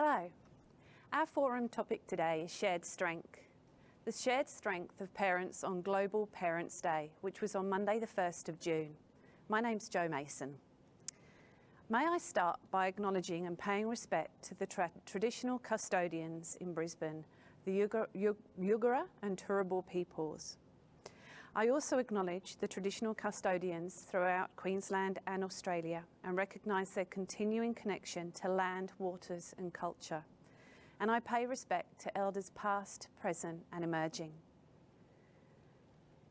Hello. Our forum topic today is shared strength. The shared strength of parents on Global Parents' Day, which was on Monday the 1st of June. My name's Jo Mason. May I start by acknowledging and paying respect to the traditional custodians in Brisbane, the Yugara and Turrbal peoples. I also acknowledge the traditional custodians throughout Queensland and Australia and recognise their continuing connection to land, waters and culture. And I pay respect to elders past, present and emerging.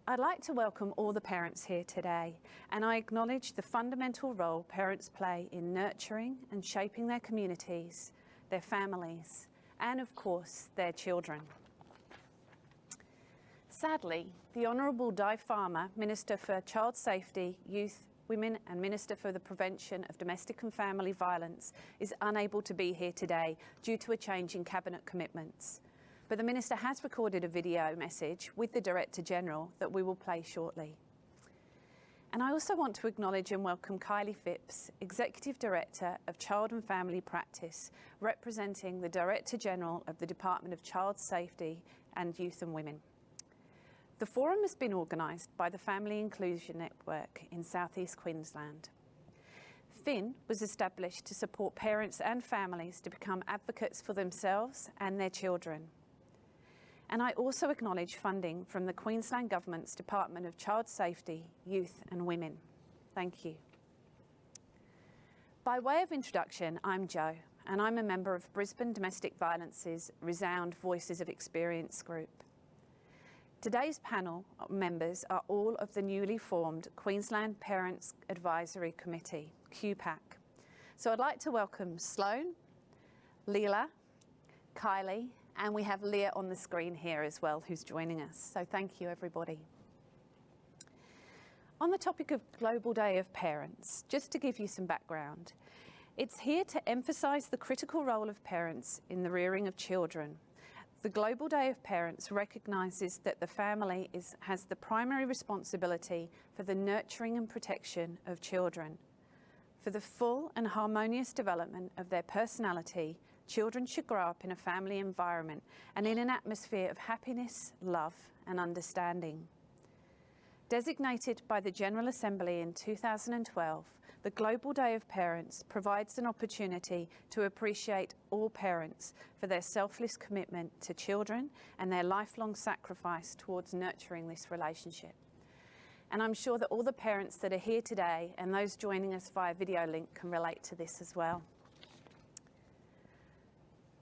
I'd like to welcome all the parents here today, and I acknowledge the fundamental role parents play in nurturing and shaping their communities, their families, and of course, their children. Sadly, the Honourable Di Farmer, Minister for Child Safety, Youth, Women and Minister for the Prevention of Domestic and Family Violence, is unable to be here today due to a change in Cabinet commitments. But the Minister has recorded a video message with the Director-General that we will play shortly. And I also want to acknowledge and welcome Kylie Phipps, Executive Director of Child and Family Practice, representing the Director-General of the Department of Child Safety and Youth and Women. The forum has been organised by the Family Inclusion Network in South East Queensland. FIN was established to support parents and families to become advocates for themselves and their children. And I also acknowledge funding from the Queensland Government's Department of Child Safety, Youth and Women. Thank you. By way of introduction, I'm Jo, and I'm a member of Brisbane Domestic Violence's Resound Voices of Experience group. Today's panel members are all of the newly formed Queensland Parents Advisory Committee, QPAC. So I'd like to welcome Sloane, Lila, Kylie, and we have Leah on the screen here as well, who's joining us. So thank you, everybody. On the topic of Global Day of Parents, just to give you some background, it's here to emphasise the critical role of parents in the rearing of children. The Global Day of Parents recognises that the family has the primary responsibility for the nurturing and protection of children. For the full and harmonious development of their personality, children should grow up in a family environment and in an atmosphere of happiness, love and understanding. Designated by the General Assembly in 2012, the Global Day of Parents provides an opportunity to appreciate all parents for their selfless commitment to children and their lifelong sacrifice towards nurturing this relationship. And I'm sure that all the parents that are here today and those joining us via video link can relate to this as well.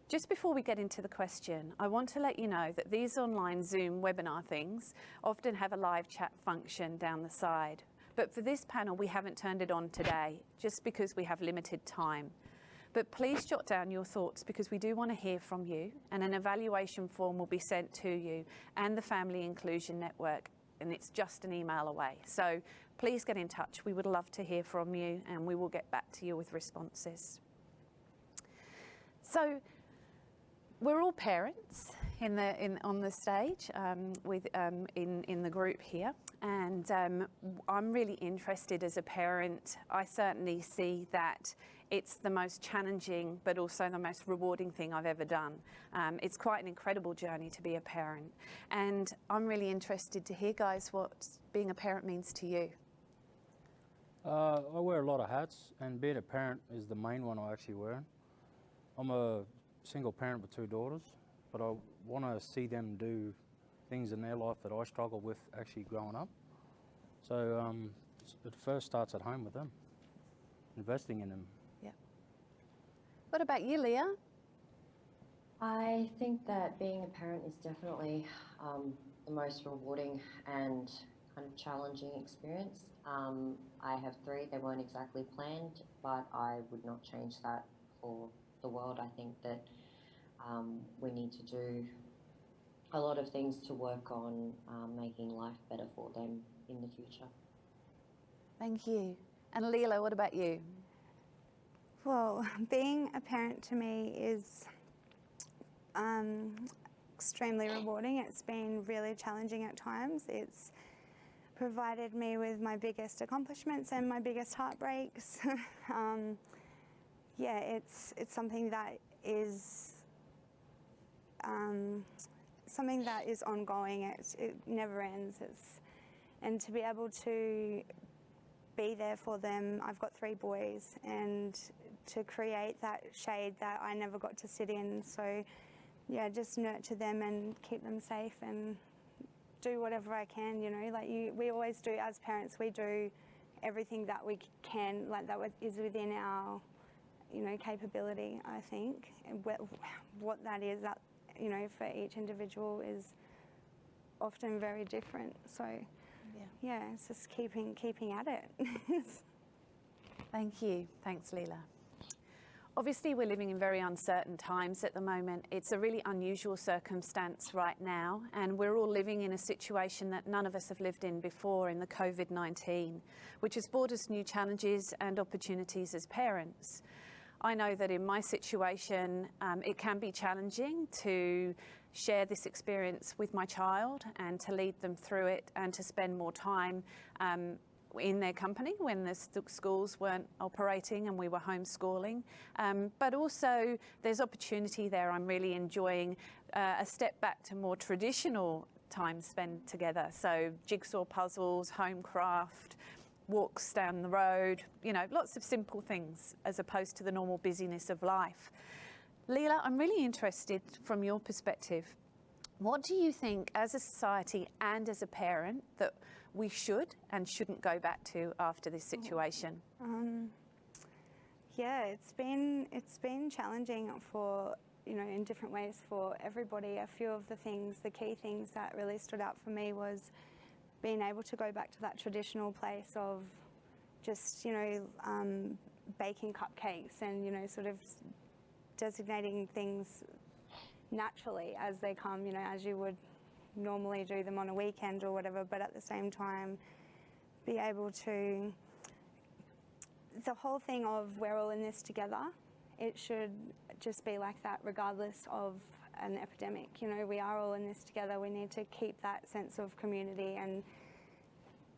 Just before we get into the question, I want to let you know that these online Zoom webinar things often have a live chat function down the side. But for this panel, we haven't turned it on today, just because we have limited time. But please jot down your thoughts because we do want to hear from you, and an evaluation form will be sent to you and the Family Inclusion Network, and it's just an email away. So please get in touch. We would love to hear from you and we will get back to you with responses. So, we're all parents on the stage in the group here, and I'm really interested as a parent. I certainly see that it's the most challenging but also the most rewarding thing I've ever done. It's quite an incredible journey to be a parent, and I'm really interested to hear, guys, what being a parent means to you. I wear a lot of hats, and being a parent is the main one I actually wear. I'm a single parent with 2 daughters, but I want to see them do things in their life that I struggled with actually growing up. So it first starts at home with them, investing in them. Yeah. What about you, Leah? I think that being a parent is definitely the most rewarding and kind of challenging experience. I have 3, they weren't exactly planned, but I would not change that for the world. I think that we need to do a lot of things to work on making life better for them in the future. Thank you. And Lila, what about you? Well, being a parent to me is extremely rewarding. It's been really challenging at times. It's provided me with my biggest accomplishments and my biggest heartbreaks. Yeah, it's something that is something that is ongoing. It never ends. And to be able to be there for them, I've got 3 boys, and to create that shade that I never got to sit in. So yeah, just nurture them and keep them safe and do whatever I can, you know, like we always do as parents. We do everything that we can, like that is within our, you know, capability, I think. And what that is, that, you know, for each individual is often very different. So yeah, it's just keeping at it. Thank you. Thanks, Lila. Obviously, we're living in very uncertain times at the moment. It's a really unusual circumstance right now, and we're all living in a situation that none of us have lived in before in the COVID-19, which has brought us new challenges and opportunities as parents. I know that in my situation, it can be challenging to share this experience with my child and to lead them through it and to spend more time in their company when the schools weren't operating and we were homeschooling. But also there's opportunity there. I'm really enjoying a step back to more traditional time spent together. So jigsaw puzzles, home craft, walks down the road, you know, lots of simple things as opposed to the normal busyness of life. Leila, I'm really interested from your perspective. What do you think as a society and as a parent that we should and shouldn't go back to after this situation? Yeah, it's been challenging for, you know, in different ways for everybody. A few of the key things that really stood out for me was being able to go back to that traditional place of just, you know, baking cupcakes and, you know, sort of designating things naturally as they come, you know, as you would normally do them on a weekend or whatever, but at the same time be able to, the whole thing of we're all in this together, it should just be like that regardless of an epidemic. You know, we are all in this together. We need to keep that sense of community, and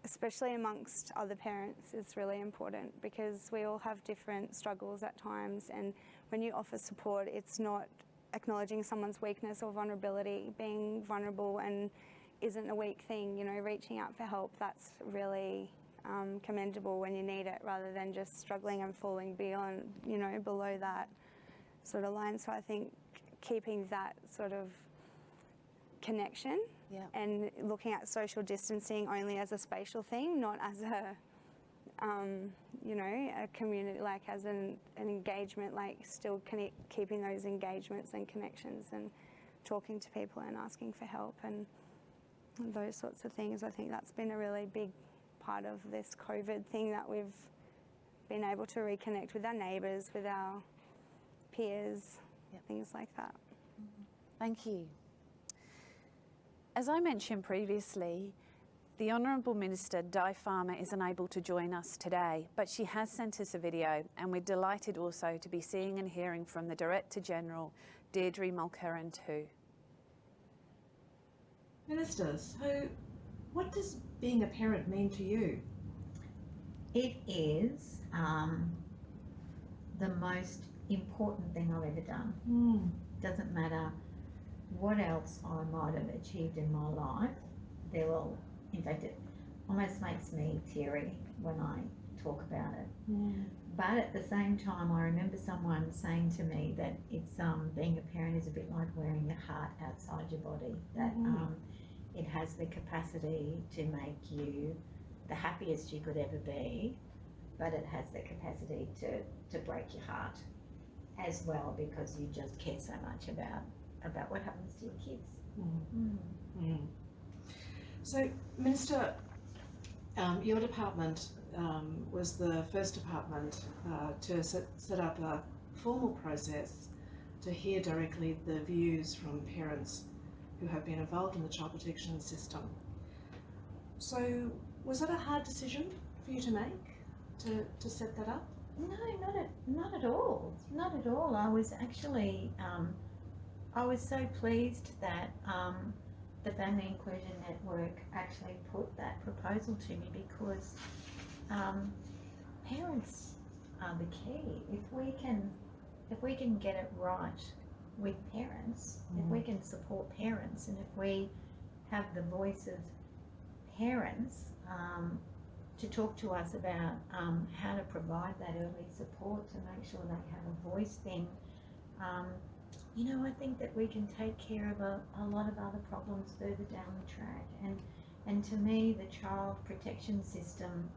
especially amongst other parents is really important because we all have different struggles at times, and when you offer support, it's not acknowledging someone's weakness or vulnerability. Being vulnerable and isn't a weak thing, you know, reaching out for help, that's really commendable when you need it, rather than just struggling and falling beyond, you know, below that sort of line. So I think keeping that sort of connection and looking at social distancing only as a spatial thing, not as a you know, a community, like as an engagement, like still keeping those engagements and connections and talking to people and asking for help and those sorts of things. I think that's been a really big part of this COVID thing, that we've been able to reconnect with our neighbours, with our peers, things like that. Thank you. As I mentioned previously, the Honourable Minister Di Farmer is unable to join us today, but she has sent us a video, and we're delighted also to be seeing and hearing from the Director General, Deidre Mulkerin too. Minister, so what does being a parent mean to you? It is the most important thing I've ever done. Doesn't matter what else I might have achieved in my life. In fact, it almost makes me teary when I talk about it. But at the same time, I remember someone saying to me that it's being a parent is a bit like wearing your heart outside your body. That it has the capacity to make you the happiest you could ever be, but it has the capacity to break your heart as well, because you just care so much about what happens to your kids. So, Minister, your department was the first department to set up a formal process to hear directly the views from parents who have been involved in the child protection system. So, was that a hard decision for you to make, to set that up? No, not at all. Not at all. I was actually, I was so pleased that the Family Inclusion Network actually put that proposal to me, because parents are the key. If we can if we can get it right with parents, if we can support parents, and if we have the voice of parents to talk to us about how to provide that early support to make sure they have a voice, then you know, I think that we can take care of a lot of other problems further down the track. And to me, the child protection system,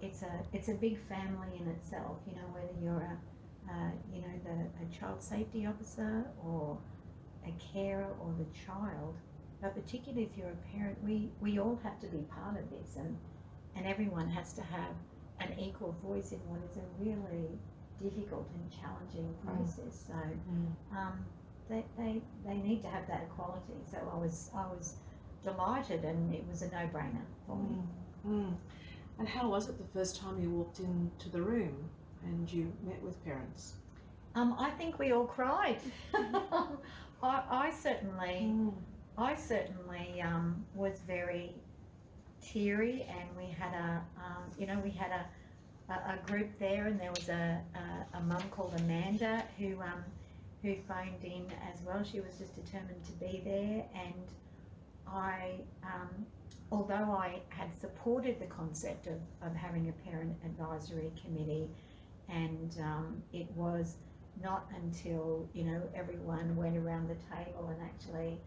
it's a big family in itself. You know, whether you're a child safety officer or a carer or the child, but particularly if you're a parent, we all have to be part of this, and everyone has to have an equal voice in what is a really difficult and challenging process. So they need to have that equality. So I was delighted, and it was a no-brainer for me. And how was it the first time you walked into the room and you met with parents? I think we all cried. I certainly was very teary, and we had a group there, and there was a mum called Amanda who phoned in as well. She was just determined to be there, and although I had supported the concept of having a parent advisory committee, and it was not until, you know, everyone went around the table and actually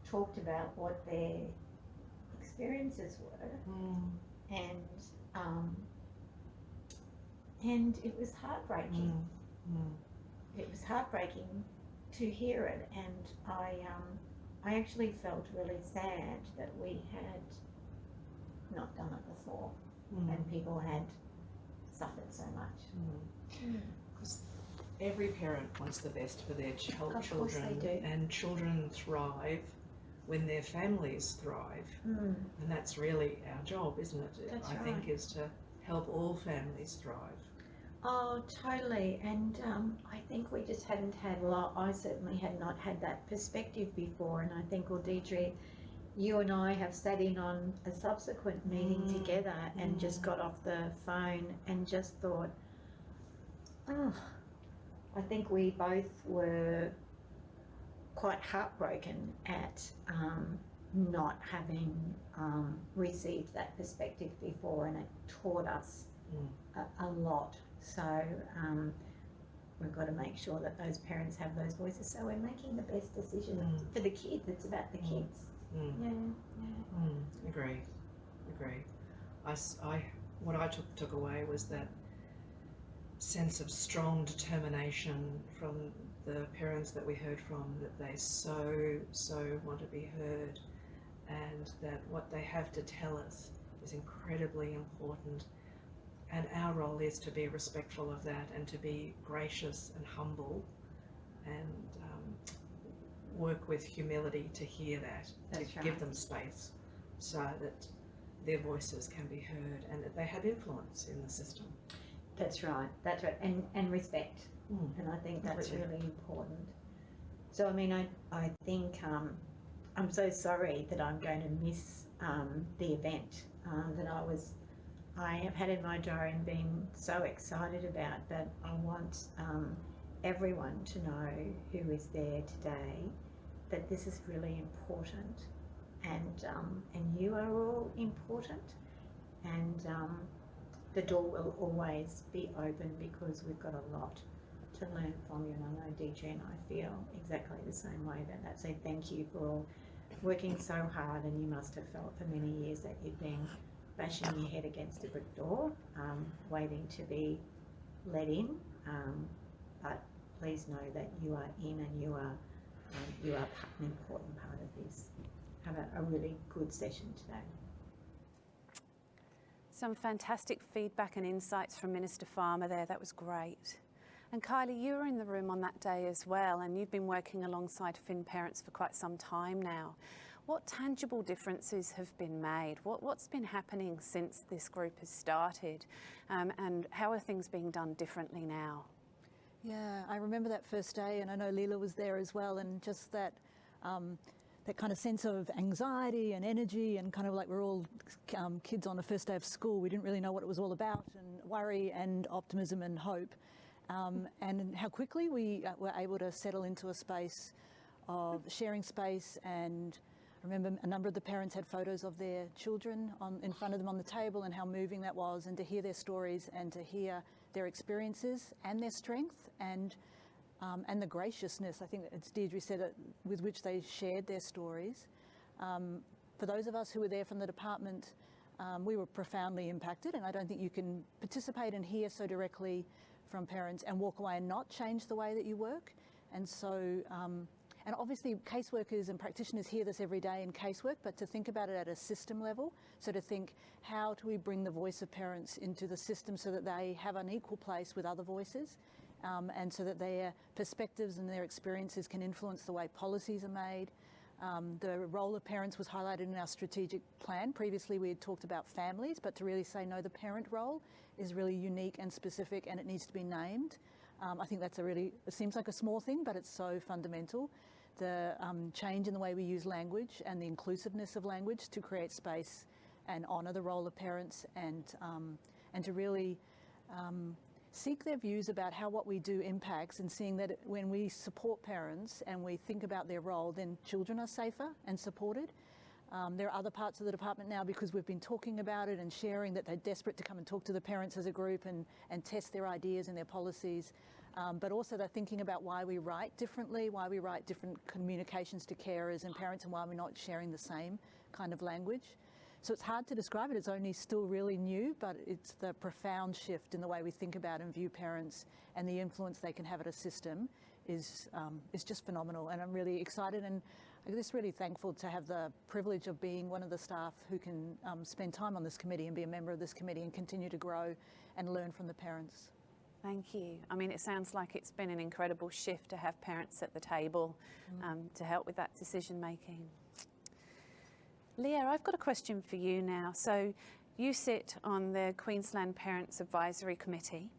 talked about what their experiences were, and it was heartbreaking. It was heartbreaking to hear it, and I actually felt really sad that we had not done it before, and people had suffered so much. Every parent wants the best for their children, they do. and children thrive when their families thrive, and that's really our job, isn't it? That's I think is to help all families thrive. Oh, totally. And I think we just hadn't had I certainly had not had that perspective before. And I think, well, Deidre, you and I have sat in on a subsequent meeting together and just got off the phone and just thought, oh, I think we both were quite heartbroken at not having received that perspective before, and it taught us a lot. So we've got to make sure that those parents have those voices, so we're making the best decision for the kids. It's about the kids. Agree. What I took away was that sense of strong determination from the parents that we heard from, that they so want to be heard, and that what they have to tell us is incredibly important. And our role is to be respectful of that, and to be gracious and humble, and work with humility to hear that, give them space, so that their voices can be heard and that they have influence in the system. That's right, and respect. And I think that's really important. So I mean, I think I'm so sorry that I'm going to miss the event that I have had in my diary and been so excited about, but I want everyone to know who is there today that this is really important, and you are all important, and the door will always be open, because we've got a lot to learn from you, and I know Deidre and I feel exactly the same way about that. So thank you for all working so hard, and you must have felt for many years that you've been bashing your head against a brick door, waiting to be let in, but please know that you are in, and you are an important part of this. Have a really good session today. Some fantastic feedback and insights from Minister Farmer there. That was great. And Kylie, you were in the room on that day as well, and you've been working alongside Finn parents for quite some time now. What tangible differences have been made? What's been happening since this group has started, and how are things being done differently now? Yeah, I remember that first day, and I know Lila was there as well, and just that that kind of sense of anxiety and energy, and kind of like we're all kids on the first day of school. We didn't really know what it was all about, and worry and optimism and hope. and how quickly we were able to settle into a space of sharing space. And I remember a number of the parents had photos of their children in front of them on the table, and how moving that was, and to hear their stories and to hear their experiences and their strength and the graciousness, I think it's Deidre said it, with which they shared their stories. For those of us who were there from the department, we were profoundly impacted, and I don't think you can participate and hear so directly from parents and walk away and not change the way that you work. And so, and obviously caseworkers and practitioners hear this every day in casework, but to think about it at a system level, so to think, how do we bring the voice of parents into the system so that they have an equal place with other voices, and so that their perspectives and their experiences can influence the way policies are made. The role of parents was highlighted in our strategic plan. Previously we had talked about families, but to really say, no, the parent role is really unique and specific, and it needs to be named. I think that's it seems like a small thing, but it's so fundamental. The change in the way we use language and the inclusiveness of language to create space and honour the role of parents, and to really seek their views about how what we do impacts, and seeing that when we support parents and we think about their role, then children are safer and supported. There are other parts of the department now, because we've been talking about it and sharing, that they're desperate to come and talk to the parents as a group and test their ideas and their policies. But also they're thinking about why we write differently, why we write different communications to carers and parents, and why we're not sharing the same kind of language. So it's hard to describe it, it's only still really new, but it's the profound shift in the way we think about and view parents, and the influence they can have at a system is just phenomenal. And I'm really excited and I'm just really thankful to have the privilege of being one of the staff who can spend time on this committee and be a member of this committee and continue to grow and learn from the parents. Thank you. I mean, it sounds like it's been an incredible shift to have parents at the table to help with that decision making. Leah, I've got a question for you now. So you sit on the Queensland Parents Advisory Committee.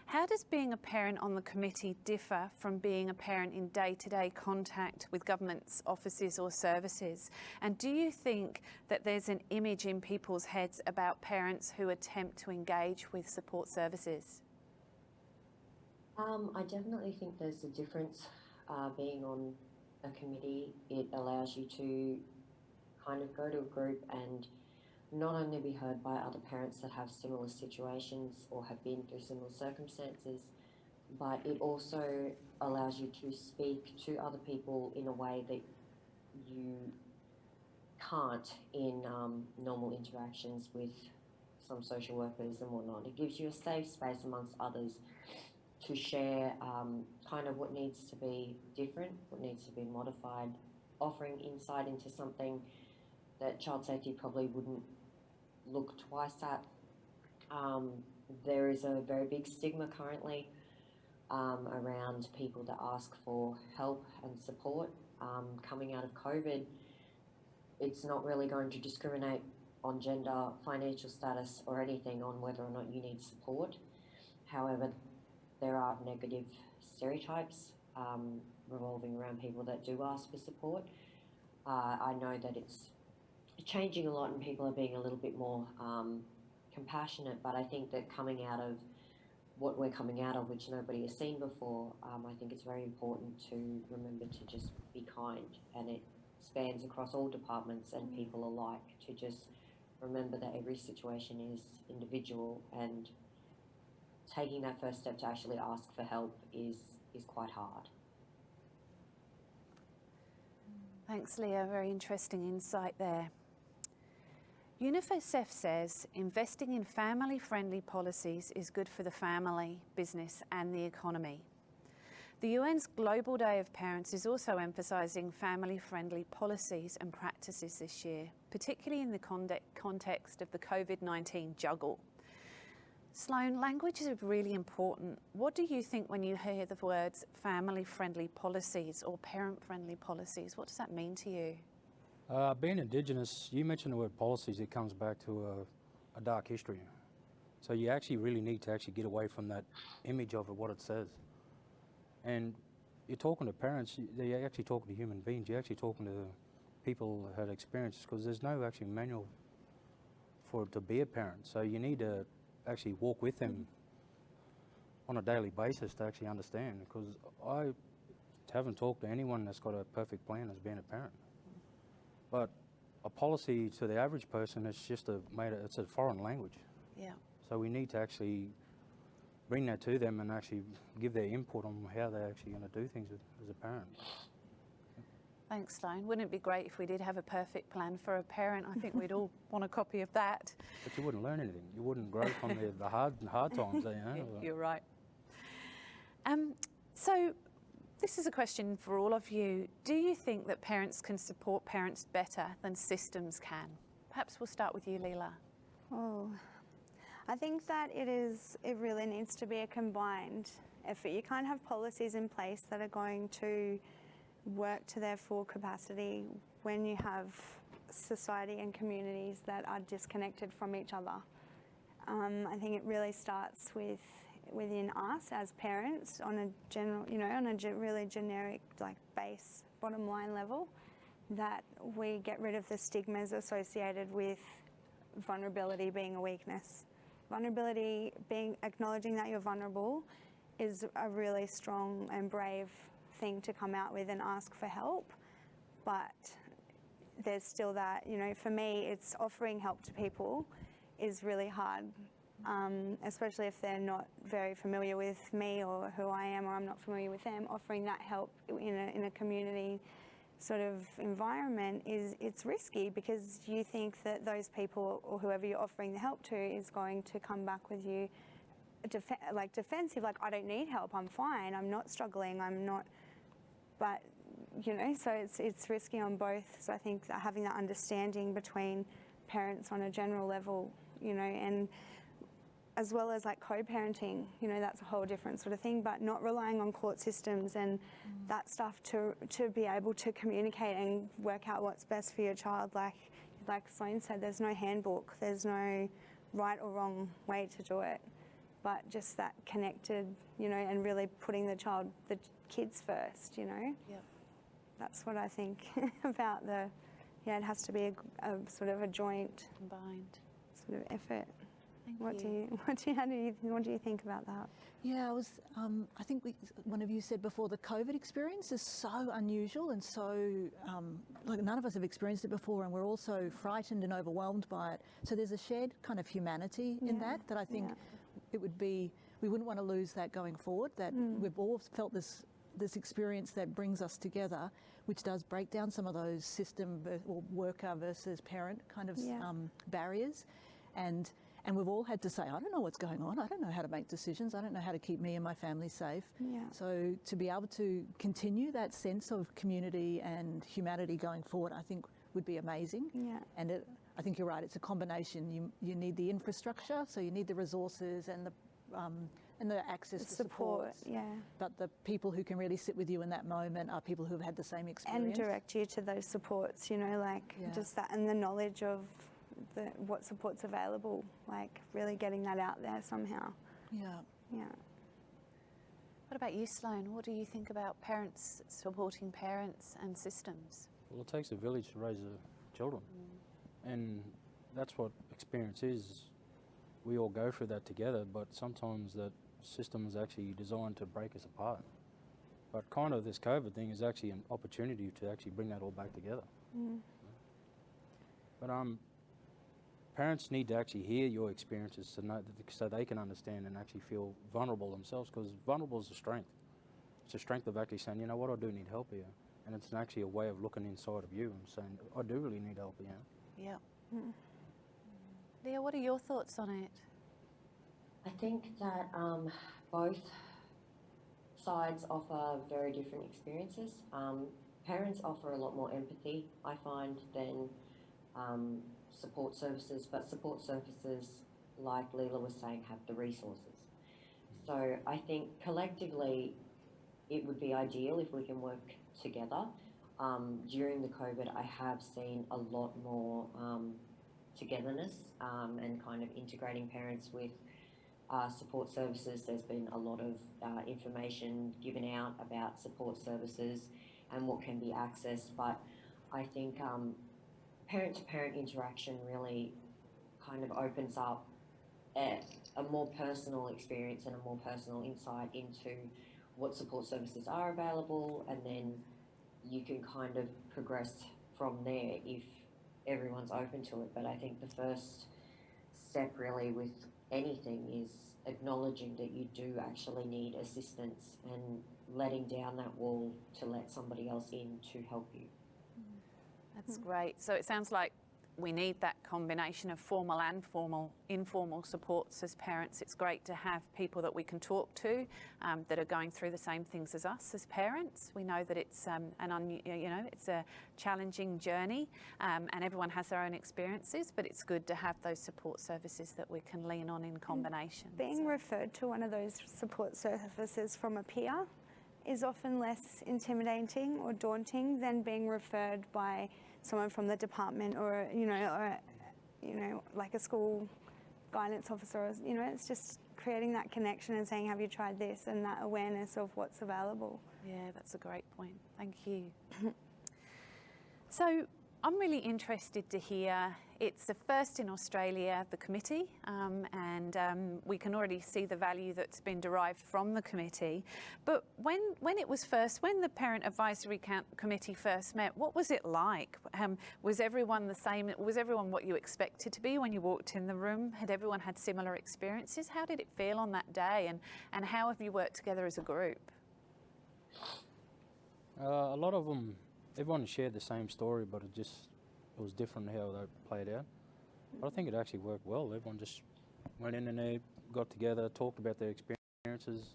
How does being a parent on the committee differ from being a parent in day-to-day contact with government's offices or services? And do you think that there's an image in people's heads about parents who attempt to engage with support services? I definitely think there's a difference being on a committee. It allows you to kind of go to a group and not only be heard by other parents that have similar situations or have been through similar circumstances, but it also allows you to speak to other people in a way that you can't in normal interactions with some social workers and whatnot. It gives you a safe space amongst others to share kind of what needs to be different, what needs to be modified, offering insight into something that child safety probably wouldn't look twice at. There is a very big stigma currently around people that ask for help and support. Coming out of COVID, it's not really going to discriminate on gender, financial status or anything on whether or not you need support. However, there are negative stereotypes revolving around people that do ask for support. I know that it's changing a lot and people are being a little bit more compassionate, but I think that coming out of what we're coming out of, which nobody has seen before, I think it's very important to remember to just be kind, and it spans across all departments and people alike, to just remember that every situation is individual, and taking that first step to actually ask for help is quite hard. Thanks, Leah. Very interesting insight there. UNICEF says investing in family-friendly policies is good for the family, business and the economy. The UN's Global Day of Parents is also emphasising family-friendly policies and practices this year, particularly in the context of the COVID-19 juggle. Sloane, language is really important. What do you think when you hear the words family-friendly policies or parent-friendly policies? What does that mean to you? Being Indigenous, you mentioned the word policies, it comes back to a dark history. So you actually really need to actually get away from that image of what it says. And you're talking to parents, you're actually talking to human beings, you're actually talking to people who had experiences, because there's no actually manual for to be a parent. So you need to actually walk with them on a daily basis to actually understand, because I haven't talked to anyone that's got a perfect plan as being a parent. But a policy to the average person is just it's a foreign language. Yeah. So we need to actually bring that to them and actually give their input on how they're actually going to do things as a parent. Thanks, Sloane. Wouldn't it be great if we did have a perfect plan for a parent? I think we'd all want a copy of that. But you wouldn't learn anything. You wouldn't grow from the hard times. You're right. So this is a question for all of you. Do you think that parents can support parents better than systems can? Perhaps we'll start with you, Lila. Oh, I think that it really needs to be a combined effort. You can't have policies in place that are going to work to their full capacity when you have society and communities that are disconnected from each other. I think it really starts within us as parents on a general, on a really generic, like base, bottom line level, that we get rid of the stigmas associated with vulnerability being a weakness. Vulnerability, acknowledging that you're vulnerable, is a really strong and brave thing to come out with and ask for help. But there's still that, for me, it's offering help to people is really hard, especially if they're not very familiar with me or who I am, or I'm not familiar with them. Offering that help in a community sort of environment it's risky, because you think that those people or whoever you're offering the help to is going to come back with you defensive, like, I don't need help, I'm fine, I'm not struggling, I'm not. But so it's risky on both. So I think that having that understanding between parents on a general level, and as well as like co-parenting, that's a whole different sort of thing, but not relying on court systems and that stuff to be able to communicate and work out what's best for your child. Like Sloane said, there's no handbook, there's no right or wrong way to do it, but just that connected, and really putting the kids first, Yep. That's what I think about it has to be a sort of a joint Combined. sort of effort. Thank What you. do you think about that? Yeah, I think one of you said before, the COVID experience is so unusual and so, like, none of us have experienced it before, and we're all so frightened and overwhelmed by it. So there's a shared kind of humanity in that I think it would be, we wouldn't want to lose that going forward, that we've all felt this experience that brings us together, which does break down some of those system or worker versus parent kind of barriers. And we've all had to say, I don't know what's going on, I don't know how to make decisions, I don't know how to keep me and my family safe. Yeah. So to be able to continue that sense of community and humanity going forward, I think would be amazing. Yeah. And I think you're right, it's a combination. You need the infrastructure, so you need the resources and the access to support. supports. Yeah. But the people who can really sit with you in that moment are people who've had the same experience. And direct you to those supports, just that, and the knowledge of what support's available, like really getting that out there somehow. Yeah. Yeah. What about you, Sloane? What do you think about parents supporting parents and systems? Well, it takes a village to raise children. And that's what experience is. We all go through that together, but sometimes that system is actually designed to break us apart. But kind of this COVID thing is actually an opportunity to actually bring that all back together. But parents need to actually hear your experiences to know so they can understand and actually feel vulnerable themselves, because vulnerable is a strength. It's a strength of actually saying, you know what, I do need help here. And it's actually a way of looking inside of you and saying, I do really need help here. Yeah. Leah, what are your thoughts on it? I think that both sides offer very different experiences. Parents offer a lot more empathy, I find, than support services, but support services, like Lila was saying, have the resources. So I think collectively it would be ideal if we can work together. During the COVID, I have seen a lot more togetherness and kind of integrating parents with support services. There's been a lot of information given out about support services and what can be accessed, but I think parent-to-parent interaction really kind of opens up a more personal experience and a more personal insight into what support services are available, and then you can kind of progress from there if everyone's open to it. But I think the first step really with anything is acknowledging that you do actually need assistance and letting down that wall to let somebody else in to help you. That's great. So it sounds like we need that combination of formal and informal supports as parents. It's great to have people that we can talk to that are going through the same things as us as parents. We know that it's it's a challenging journey, and everyone has their own experiences. But it's good to have those support services that we can lean on in combination. Being referred to one of those support services from a peer is often less intimidating or daunting than being referred by someone from the department or like a school guidance officer, or, it's just creating that connection and saying, have you tried this, and that awareness of what's available. Yeah, that's a great point. Thank you. So I'm really interested to hear, it's the first in Australia, the committee, and we can already see the value that's been derived from the committee. But when the Parent Advisory Committee first met, what was it like? Was everyone the same? Was everyone what you expected to be when you walked in the room? Had everyone had similar experiences? How did it feel on that day, and how have you worked together as a group? A lot of them, everyone shared the same story, but it was different how they played out. But I think it actually worked well. Everyone just went in and they got together, talked about their experiences.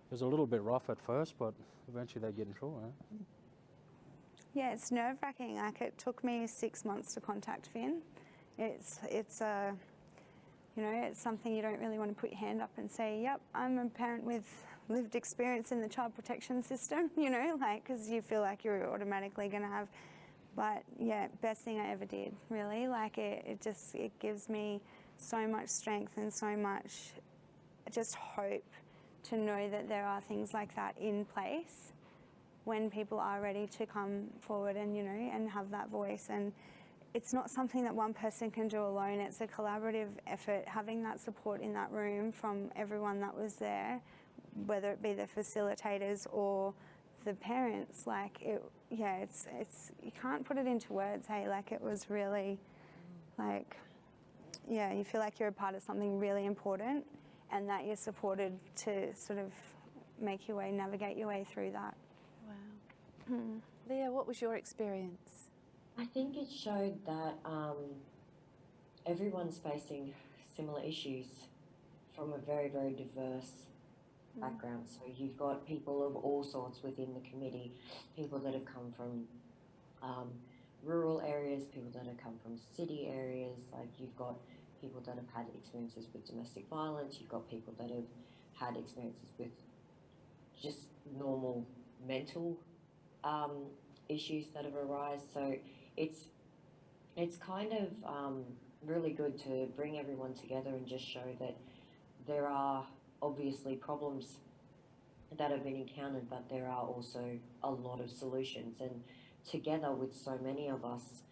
It was a little bit rough at first, but eventually they get through it. Yeah, it's nerve-wracking. Like, it took me 6 months to contact Finn. It's something you don't really want to put your hand up and say, yep, I'm a parent with lived experience in the child protection system, because you feel like you're automatically going to have. But yeah, best thing I ever did, really. Like, it gives me so much strength and so much just hope to know that there are things like that in place when people are ready to come forward and, and have that voice. And it's not something that one person can do alone. It's a collaborative effort. Having that support in that room from everyone that was there, whether it be the facilitators or the parents, it's you can't put it into words. Hey, it was really you feel like you're a part of something really important, and that you're supported to sort of navigate your way through that. Wow. Leah, what was your experience? I think it showed that everyone's facing similar issues from a very, very diverse background. So you've got people of all sorts within the committee, people that have come from rural areas, people that have come from city areas. Like, you've got people that have had experiences with domestic violence, you've got people that have had experiences with just normal mental issues that have arisen. So it's kind of really good to bring everyone together and just show that there are obviously problems that have been encountered, but there are also a lot of solutions. And together with so many of us,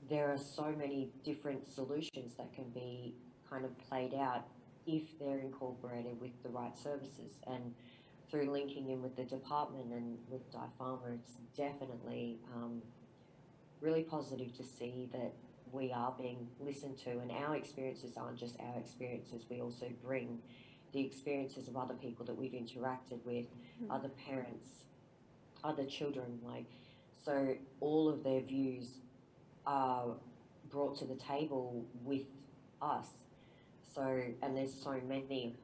there are so many different solutions that can be kind of played out if they're incorporated with the right services. And through linking in with the department and with DIFARMA, it's definitely really positive to see that we are being listened to, and our experiences aren't just our experiences. We also bring the experiences of other people that we've interacted with, other parents, other children, so all of their views are brought to the table with us. So, and there's so many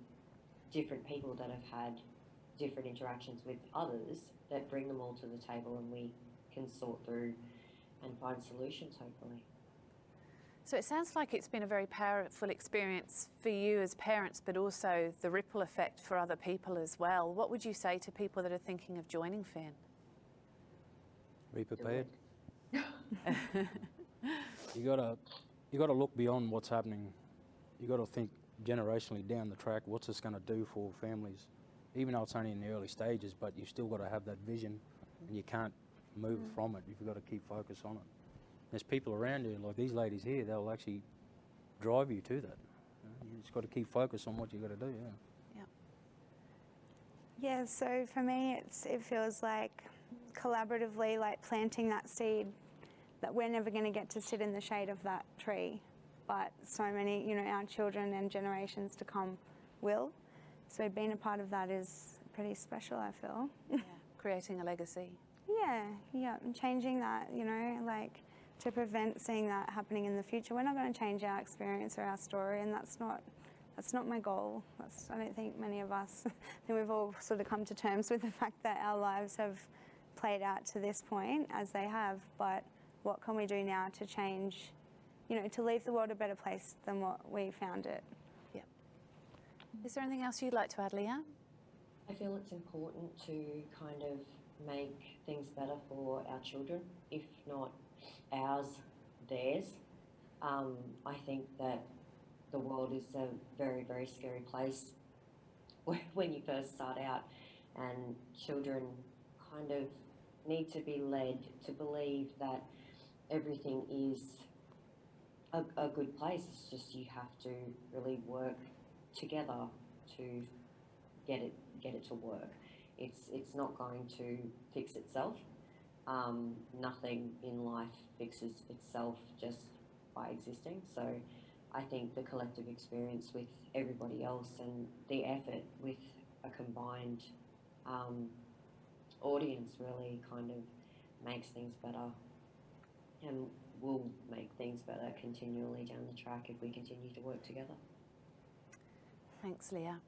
different people that have had different interactions with others that bring them all to the table, and we can sort through and find solutions, hopefully. So it sounds like it's been a very powerful experience for you as parents, but also the ripple effect for other people as well. What would you say to people that are thinking of joining Finn? Be prepared. You gotta look beyond what's happening. You gotta think generationally down the track. What's this going to do for families? Even though it's only in the early stages, but you still got to have that vision, and you can't move from it. You've got to keep focus on it. There's people around you, like these ladies here, they'll actually drive you to that. just got to keep focused on what you got to do. Yeah. Yeah, so for me, it feels like collaboratively, like planting that seed that we're never going to get to sit in the shade of that tree, but so many, our children and generations to come will. So being a part of that is pretty special, I feel. Yeah, creating a legacy. Yeah, and changing that, like to prevent seeing that happening in the future. We're not going to change our experience or our story, and that's not my goal. I don't think many of us, I think we've all sort of come to terms with the fact that our lives have played out to this point as they have, but what can we do now to change, to leave the world a better place than what we found it? Yeah. Is there anything else you'd like to add, Leah? I feel it's important to kind of make things better for our children, if not ours, theirs. I think that the world is a very, very scary place when you first start out, and children kind of need to be led to believe that everything is a good place. It's just you have to really work together to get it to work. It's not going to fix itself. Nothing in life fixes itself just by existing. So I think the collective experience with everybody else and the effort with a combined audience really kind of makes things better, and will make things better continually down the track if we continue to work together. Thanks, Leah.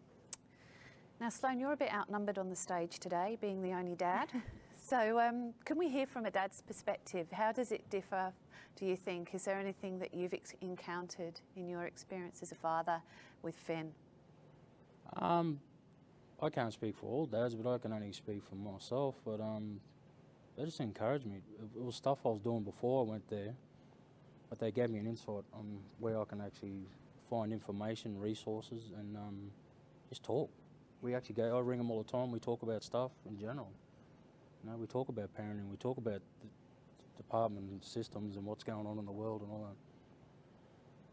Now, Sloane, you're a bit outnumbered on the stage today, being the only dad. So can we hear from a dad's perspective? How does it differ, do you think? Is there anything that you've encountered in your experience as a father with Finn? I can't speak for all dads, but I can only speak for myself. But they just encouraged me. It was stuff I was doing before I went there, but they gave me an insight on where I can actually find information, resources, and just talk. We actually go, I ring them all the time, we talk about stuff in general. We talk about parenting, we talk about the department and systems and what's going on in the world and all that.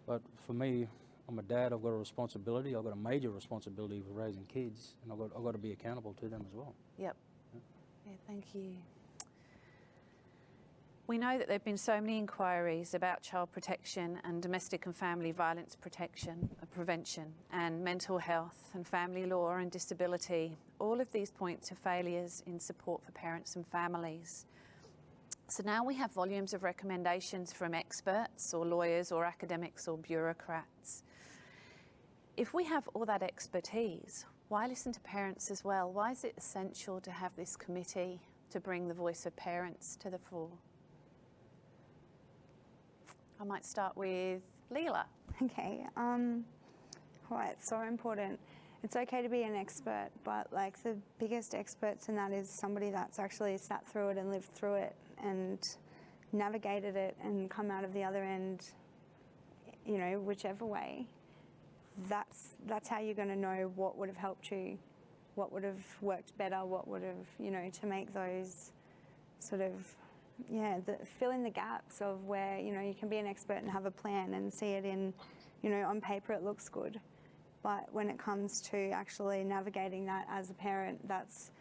But for me, I'm a dad, I've got a responsibility, I've got a major responsibility for raising kids, and I've got to be accountable to them as well. Yep. Yeah, thank you. We know that there have been so many inquiries about child protection and domestic and family violence prevention and mental health and family law and disability. All of these point to failures in support for parents and families. So now we have volumes of recommendations from experts or lawyers or academics or bureaucrats. If we have all that expertise, why listen to parents as well? Why is it essential to have this committee to bring the voice of parents to the fore? I might start with Lila. Okay, right, so important. It's okay to be an expert, but like the biggest experts in that is somebody that's actually sat through it and lived through it and navigated it and come out of the other end, whichever way. That's how you're going to know what would have helped you, what would have worked better, what would have, to make those sort of, fill in the gaps of where, you can be an expert and have a plan and see it in, on paper it looks good. But when it comes to actually navigating that as a parent that's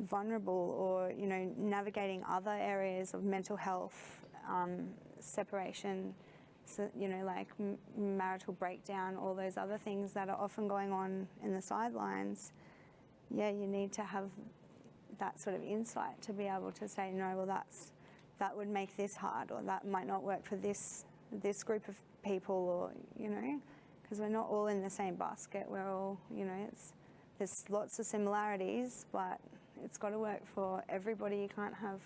vulnerable or, navigating other areas of mental health, separation, so, like marital breakdown, all those other things that are often going on in the sidelines, you need to have that sort of insight to be able to say, no, well, that would make this hard, or that might not work for this group of people, or, because we're not all in the same basket. We're all, there's lots of similarities, but it's got to work for everybody. You can't have,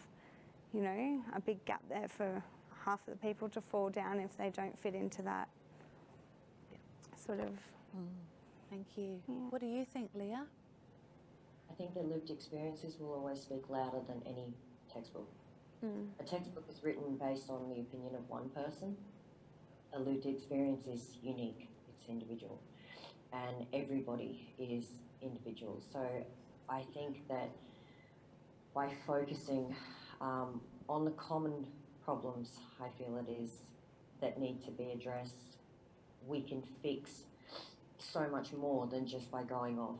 a big gap there for half of the people to fall down if they don't fit into that sort of. Thank you. Yeah. What do you think, Leah? I think that lived experiences will always speak louder than any textbook. A textbook is written based on the opinion of one person. A lived experience is unique, it's individual, and everybody is individual. So I think that by focusing on the common problems, I feel it is, that need to be addressed, we can fix so much more than just by going off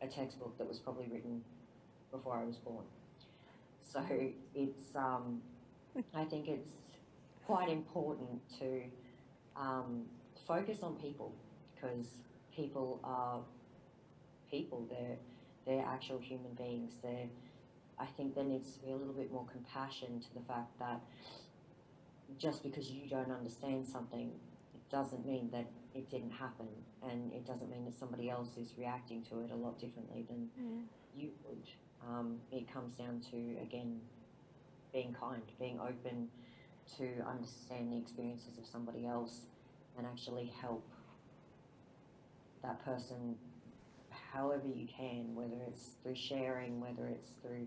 a textbook that was probably written before I was born. So it's, I think it's quite important to focus on people, because people are people. They're actual human beings. I think there needs to be a little bit more compassion to the fact that just because you don't understand something, it doesn't mean that it didn't happen, and it doesn't mean that somebody else is reacting to it a lot differently than you would. It comes down to, again, being kind, being open to understand the experiences of somebody else and actually help that person however you can, whether it's through sharing, whether it's through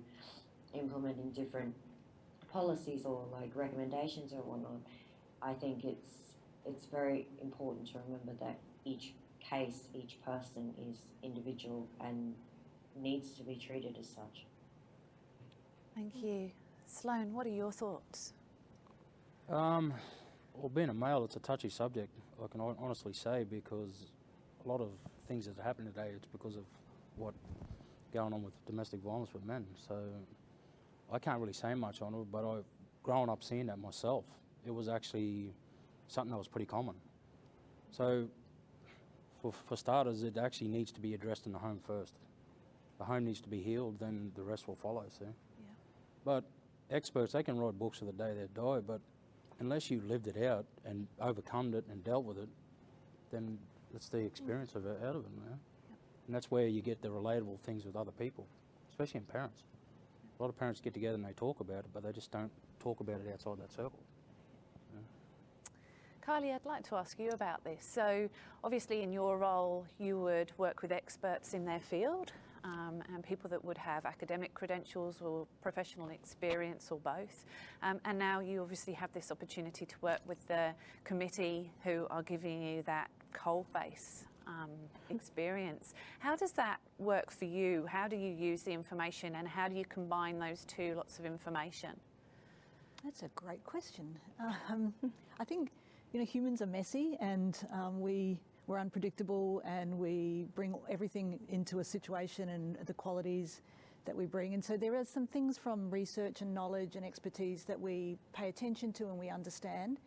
implementing different policies or like recommendations or whatnot. I think it's very important to remember that each case, each person is individual and needs to be treated as such. Thank you. Sloane, what are your thoughts? Well, being a male, it's a touchy subject, I can honestly say, because a lot of things that happen today, it's because of what going on with domestic violence with men. So I can't really say much on it, but I've grown up seeing that myself. It was actually something that was pretty common. So for starters, it actually needs to be addressed in the home first. The home needs to be healed, then the rest will follow, see? Yeah. But experts, they can write books to the day they die, but unless you lived it out and overcome it and dealt with it, then it's the experience of it, out of it, man. Yep. And that's where you get the relatable things with other people, especially in parents. A lot of parents get together and they talk about it, but they just don't talk about it outside that circle. Kylie, I'd like to ask you about this. So obviously in your role, you would work with experts in their field and people that would have academic credentials or professional experience or both. And now you obviously have this opportunity to work with the committee who are giving you that coalface experience. How does that work for you? How do you use the information and how do you combine those two lots of information? That's a great question. I think, you know, humans are messy and we're unpredictable, and we bring everything into a situation and the qualities that we bring. And so there are some things from research and knowledge and expertise that we pay attention to and we understand.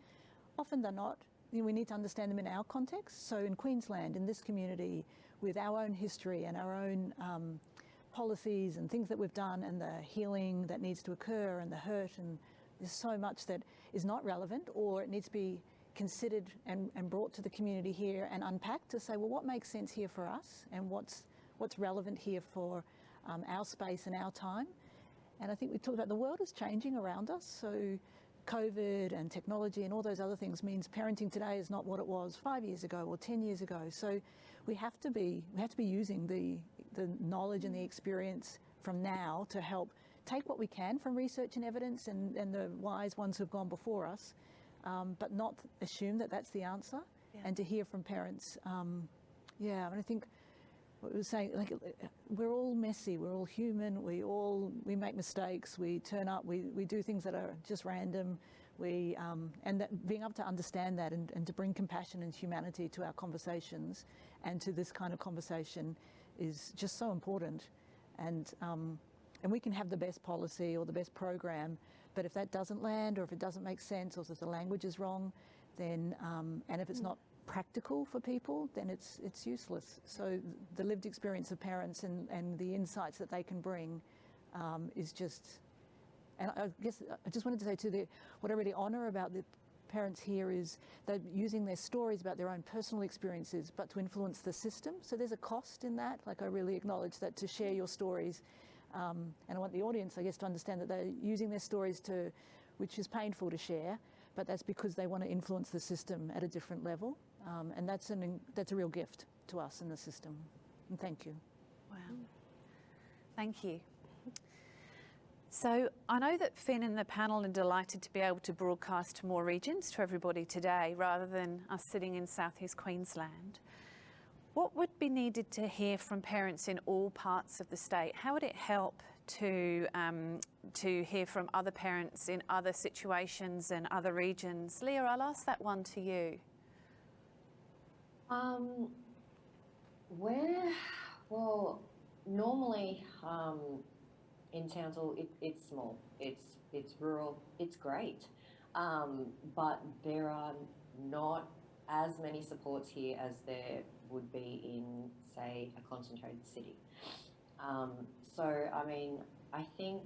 Often they're not. You know, we need to understand them in our context. So in Queensland, in this community, with our own history and our own policies and things that we've done and the healing that needs to occur and the hurt, and there's so much that is not relevant, or it needs to be considered and brought to the community here and unpacked to say, well, what makes sense here for us and what's relevant here for our space and our time. And I think we talked about the world is changing around us. So COVID and technology and all those other things means parenting today is not what it was 5 years ago or 10 years ago. So we have to be using the knowledge and the experience from now to help take what we can from research and evidence and the wise ones who've gone before us, but not assume that that's the answer, and to hear from parents. And I think what we were saying, like, we're all messy, we're all human, we make mistakes, we turn up, we do things that are just random, and that being able to understand that and to bring compassion and humanity to our conversations and to this kind of conversation is just so important. And we can have the best policy or the best program, but if that doesn't land, or if it doesn't make sense, or if the language is wrong, then and if it's not practical for people, then it's useless. So the lived experience of parents and the insights that they can bring is just. And I guess I just wanted to say too, what I really honour about the parents here is they're using their stories about their own personal experiences, but to influence the system. So there's a cost in that. Like, I really acknowledge that, to share your stories. And I want the audience, I guess, to understand that they're using their stories which is painful to share, but that's because they want to influence the system at a different level. And that's a real gift to us in the system. And thank you. Wow. Thank you. So I know that Finn and the panel are delighted to be able to broadcast to more regions to everybody today, rather than us sitting in South East Queensland. What would be needed to hear from parents in all parts of the state? How would it help to hear from other parents in other situations and other regions? Leah, I'll ask that one to you. Well, normally in Townsville, it's small, it's rural, it's great, but there are not as many supports here as there would be in, say, a concentrated city. So, I mean, I think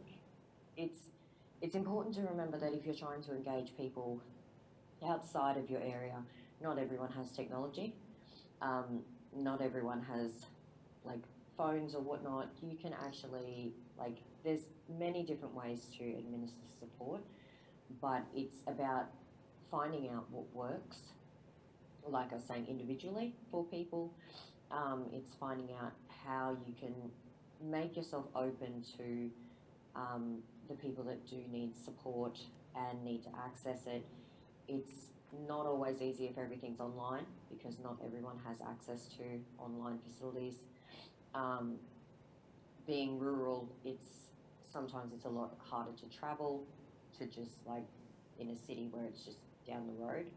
it's important to remember that if you're trying to engage people outside of your area, not everyone has technology. Not everyone has like phones or whatnot. You can actually there's many different ways to administer support, but it's about finding out what works. Like I was saying, individually for people, it's finding out how you can make yourself open to the people that do need support and need to access it. It's not always easy if everything's online because not everyone has access to online facilities. Being rural, sometimes it's a lot harder to travel to just like in a city where it's just down the road.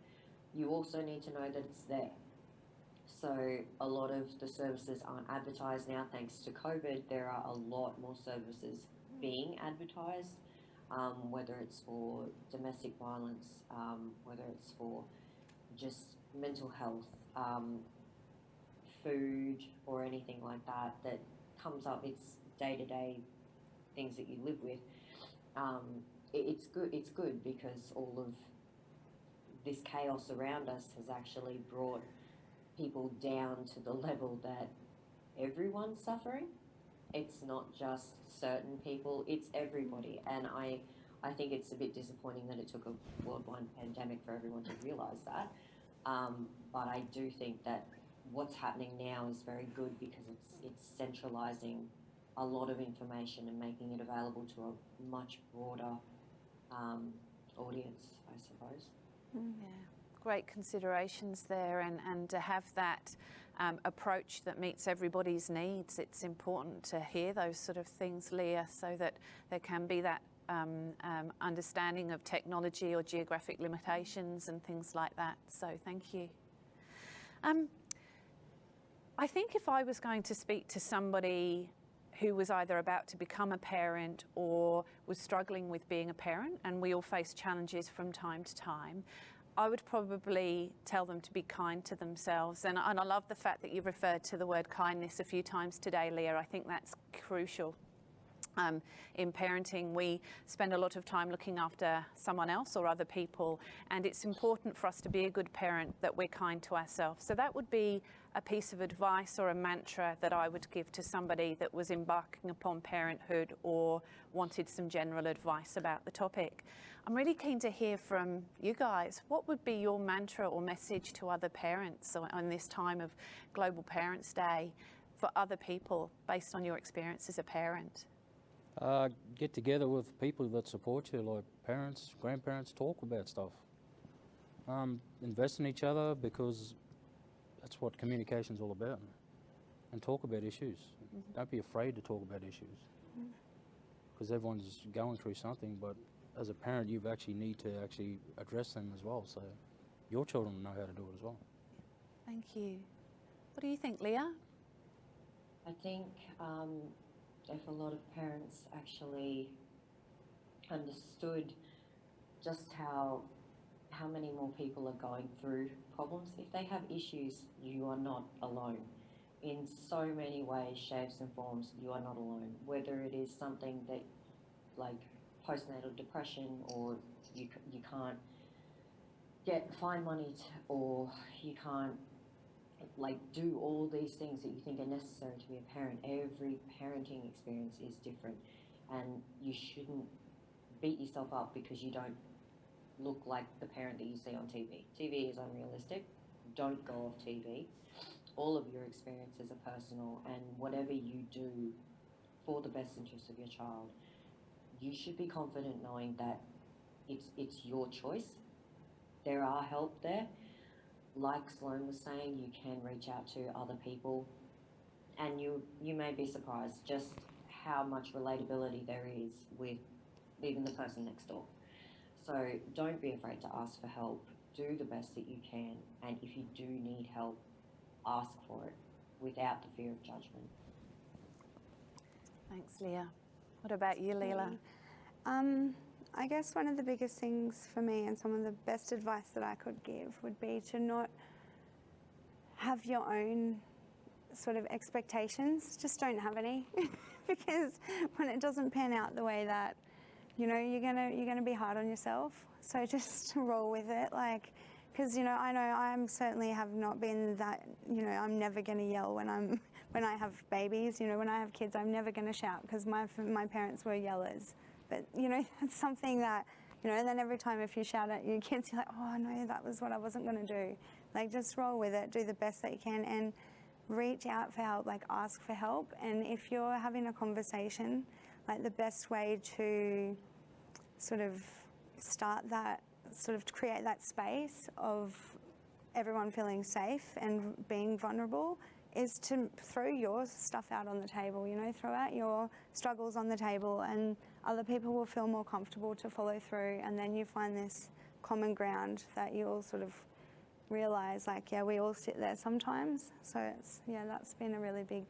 You also need to know that it's there. So a lot of the services aren't advertised now thanks to COVID. There are a lot more services being advertised, whether it's for domestic violence, whether it's for just mental health, food or anything like that that comes up. It's day-to-day things that you live with. It's good because all of this chaos around us has actually brought people down to the level that everyone's suffering. It's not just certain people, it's everybody. And I think it's a bit disappointing that it took a worldwide pandemic for everyone to realise that. But I do think that what's happening now is very good because it's centralising a lot of information and making it available to a much broader audience, I suppose. Yeah, great considerations there, and to have that approach that meets everybody's needs. It's important to hear those sort of things, Leah, so that there can be that understanding of technology or geographic limitations and things like that. So thank you. I think if I was going to speak to somebody who was either about to become a parent or was struggling with being a parent, and we all face challenges from time to time, I would probably tell them to be kind to themselves. And I love the fact that you referred to the word kindness a few times today, Leah. I think that's crucial. In parenting, we spend a lot of time looking after someone else or other people, and it's important for us to be a good parent that we're kind to ourselves. So that would be a piece of advice or a mantra that I would give to somebody that was embarking upon parenthood or wanted some general advice about the topic. I'm really keen to hear from you guys. What would be your mantra or message to other parents on this time of Global Parents' Day for other people based on your experience as a parent? Get together with people that support you, like parents, grandparents, talk about stuff. Invest in each other because that's what communication's all about. And talk about issues. Mm-hmm. Don't be afraid to talk about issues. Because everyone's going through something, but as a parent, you actually need to actually address them as well. So your children know how to do it as well. Thank you. What do you think, Leah? I think if a lot of parents actually understood just how many more people are going through problems. If they have issues, you are not alone. In so many ways, shapes and forms, you are not alone. Whether it is something that like postnatal depression, or you can't find money or you can't do all these things that you think are necessary to be a parent. Every parenting experience is different, and you shouldn't beat yourself up because you don't look like the parent that you see on TV. TV is unrealistic. Don't go off TV. All of your experiences are personal, and whatever you do for the best interest of your child, you should be confident knowing that it's your choice. There are help there. Like Sloane was saying, you can reach out to other people, and you may be surprised just how much relatability there is with even the person next door. So don't be afraid to ask for help. Do the best that you can, and if you do need help, ask for it. without the fear of judgment. Thanks, Leah. What about you, Lila? I guess one of the biggest things for me and some of the best advice that I could give would be to not have your own sort of expectations. Just don't have any because when it doesn't pan out the way that, you know, you're gonna be hard on yourself. So just roll with it, like, because, you know, I know I'm certainly have not been that, you know, I'm never gonna yell when I have babies. You know, when I have kids, I'm never gonna shout because my parents were yellers. But, you know, that's something that, you know, and then every time if you shout at your kids, you're like, oh no, that was what I wasn't gonna do. Like, just roll with it, do the best that you can, and reach out for help, like ask for help. And if you're having a conversation, like the best way to sort of start that, sort of create that space of everyone feeling safe and being vulnerable is to throw your stuff out on the table, you know, throw out your struggles on the table, and other people will feel more comfortable to follow through, and then you find this common ground that you all sort of realise, like, yeah, we all sit there sometimes. So it's, yeah, that's been a really big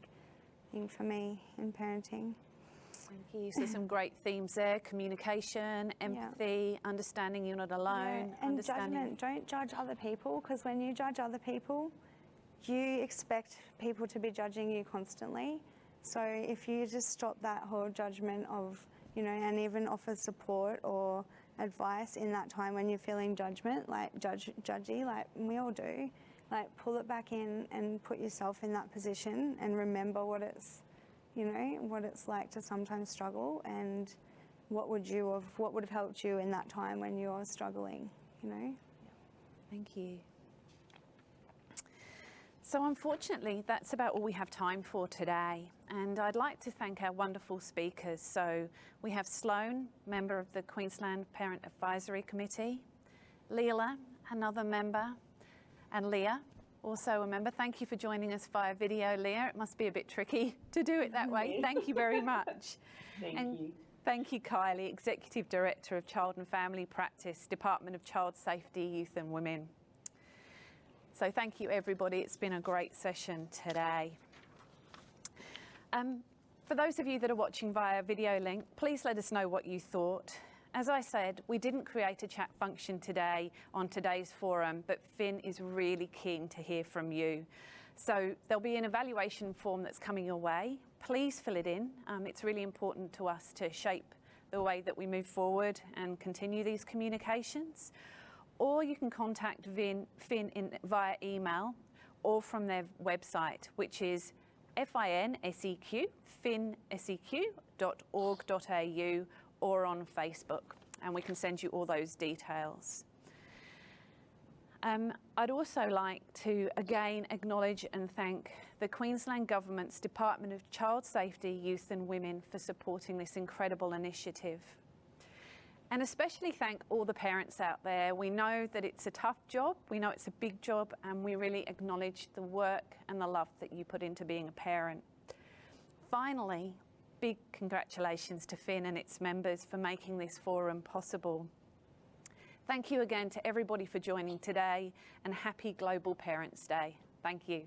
thing for me in parenting. Thank you. So some great themes there: communication, empathy, understanding you're not alone, and understanding. judgment. Don't judge other people, because when you judge other people, you expect people to be judging you constantly. So if you just stop that whole judgment of, you know, and even offer support or advice in that time when you're feeling judgment, like judgy, like we all do, like pull it back in and put yourself in that position and remember what it's, you know, what it's like to sometimes struggle, and what would have helped you in that time when you're struggling, you know? Thank you. So unfortunately, that's about all we have time for today. And I'd like to thank our wonderful speakers. So we have Sloane, member of the Queensland Parent Advisory Committee, Lila, another member, and Leah, also a member. Thank you for joining us via video, Leah. It must be a bit tricky to do it that way. Thank you very much. Thank you. Thank you, Kylie, Executive Director of Child and Family Practice, Department of Child Safety, Youth and Women. So thank you, everybody. It's been a great session today. For those of you that are watching via video link, please let us know what you thought. As I said, we didn't create a chat function today on today's forum, but Finn is really keen to hear from you. So there'll be an evaluation form that's coming your way. Please fill it in. It's really important to us to shape the way that we move forward and continue these communications. Or you can contact Finn via email or from their website, which is FINSEQ, finseq.org.au, or on Facebook, and we can send you all those details. I'd also like to again acknowledge and thank the Queensland Government's Department of Child Safety, Youth and Women for supporting this incredible initiative. And especially thank all the parents out there. We know that it's a tough job, we know it's a big job, and we really acknowledge the work and the love that you put into being a parent. Finally, big congratulations to Finn and its members for making this forum possible. Thank you again to everybody for joining today, and happy Global Parents Day. Thank you.